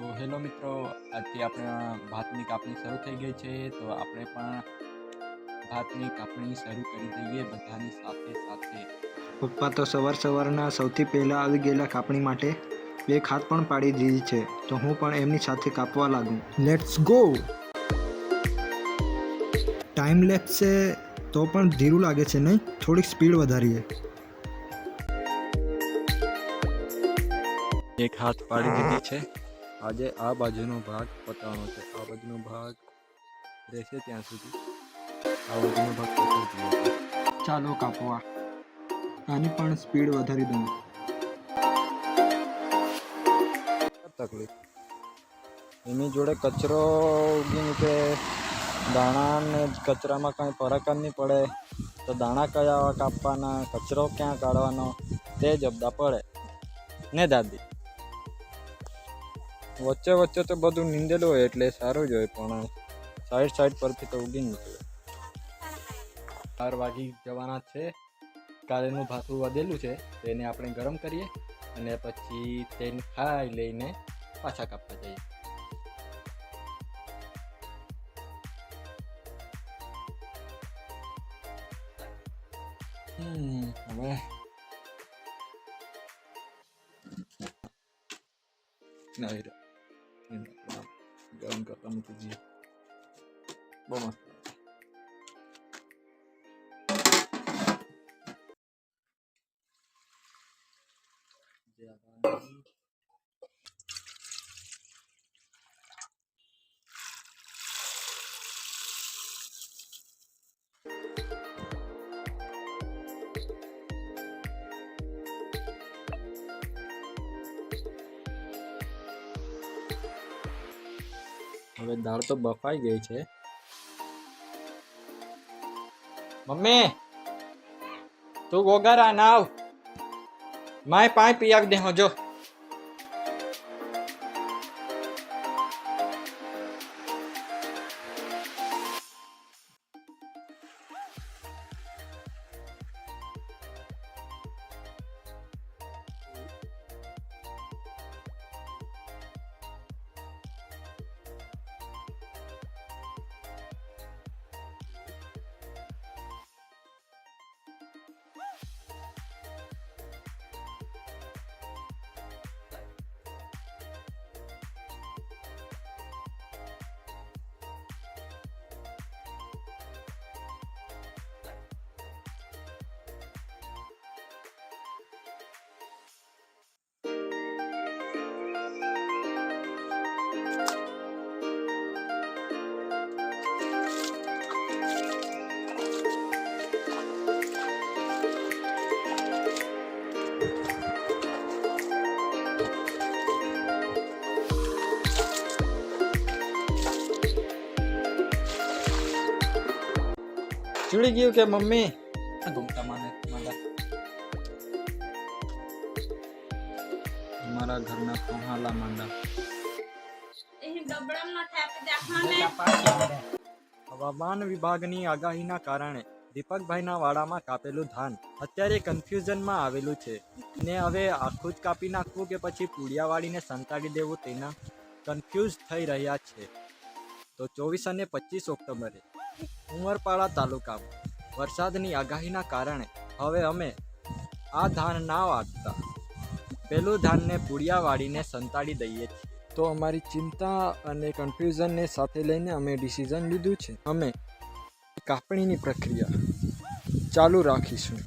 Hello મિત્રો, આજથી આપણા ભાતની કાપણી શરૂ થઈ ગઈ છે. તો આપણે પણ ભાતની કાપણી શરૂ કરી દઈએ બધાની સાથે સાથે. પપ્પા તો સવારના સૌથી પહેલાં આવી ગયેલા કાપણી માટે. બે ખાત પણ પાડી દીધી છે, તો હું પણ એમની સાથે કાપવા લાગું. Let's go. ટાઈમ લેપ્સ છે તો પણ ધીરું લાગે છે નહીં? થોડીક સ્પીડ વધારીએ. એક હાથ પાડી દીધી છે. આજે આ બાજુનો ભાગ પતાવવાનો છે. આ બાજુનો ભાગ રહેશે ત્યાં સુધી આ બાજુનો ભાગ પતાવી દીધો. ચાલો કાપવા. આની પણ સ્પીડ વધારી દઉં. તકલીફ એની જોડે કચરો ઉગી નીકળે, દાણા ને કચરામાં કાંઈ ફરક જ નહીં પડે. તો દાણા કયા કાપવાના, કચરો ક્યાં કાઢવાનો તે જબદા પડે ને દાદી. વચ્ચે વચ્ચે તો બધું નીંદેલું હોય એટલે સારું જ હોય, પણ સાઈડ પરથી તો ઉગી નીકળે. 4 વાગી જવાના છે. કાલેનું ભાથું વધેલું છે તેને આપણે ગરમ કરીએ અને પછી તેને ખાઈ લઈને પાછા કાપવા જઈએ. હવે ગરમ કરતા મૂકી દઈએ. બહુ મસ્ત. હવે દાળ તો બફાઈ ગઈ છે. મમ્મી તું ગોગરા નાવ માય પાણી પીયાવી દે જો. ચૂડી ગયું કે મમ્મી? ઘૂમતા માંડા અમારા ઘરના પહાલા માંડા. હવામાન વિભાગની આગાહીના કારણે દીપકભાઈના વાડામાં કાપેલું ધાન અત્યારે કન્ફ્યુઝનમાં આવેલું છે ને હવે આખું જ કાપી નાખવું કે પછી પૂડિયા વાળીને સંતાડી દેવું તેના કન્ફ્યુઝ થઈ રહ્યા છે. તો 24 અને 25 ઓક્ટોબરે ઉમરપાડા તાલુકામાં વરસાદની આગાહીના કારણે હવે અમે આ ધાન ના વાટતા પેલું ધાનને પૂડિયા વાળીને સંતાડી દઈએ છીએ. તો અમારી ચિંતા અને કન્ફ્યુઝનને સાથે લઈને અમે ડિસિઝન લીધું છે. અમે કાપણીની પ્રક્રિયા ચાલુ રાખીશું.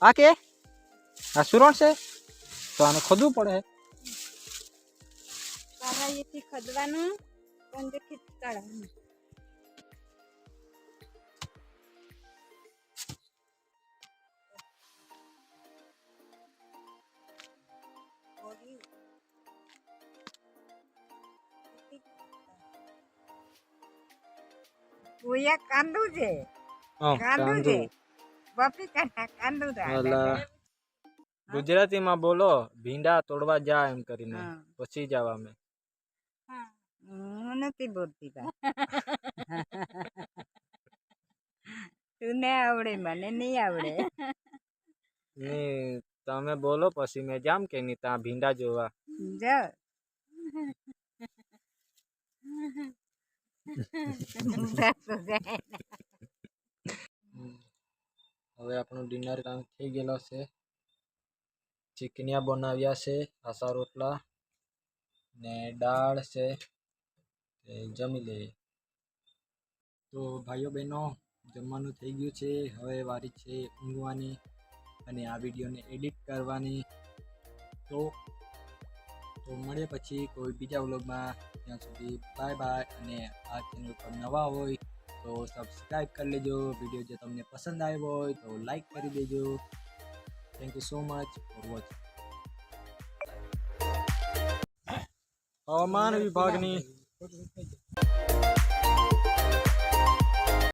આ કે આ સુરણ છે તો આને ખોદવું પડે. પારાથી ખદવાનું પંજરથી કાઢવાનું. પૂયા કાંદું છે હા, કાંદું છે કાંદું. પપીતા કાંદું અલા, ગુજરાતીમાં બોલો ભીંડા તોડવા જા એમ કરીને હા. પછી જવા અમે. હું નથી બોલતી બા તું ને આવડે મને નહીં આવડે ની તમે બોલો પછી મેં જામ કે નહીં ત્યાં ભીંડા જોવા. જાઓ સાસુ જાય. હવે આપણું ડિનર કામ થઈ ગયેલો છે. ચીકનિયા બનાવ્યા છે, આસા રોટલા ને દાળ છે. એ જમી લઈએ. તો ભાઈઓ બહેનો જમવાનું થઈ ગયું છે. હવે વારી છે ઊંઘવાની અને આ વિડીયોને એડિટ કરવાની. તો મળીએ પછી કોઈ બીજા વ્લોગમાં. ત્યાં સુધી બાય બાય. અને આ ચેનલ પર નવા હોય તો સબસ્ક્રાઈબ કરી લેજો. વિડીયો જો તમને પસંદ આવ્યો હોય તો લાઈક કરી દેજો. Thank you so much for watching. હવામાન વિભાગની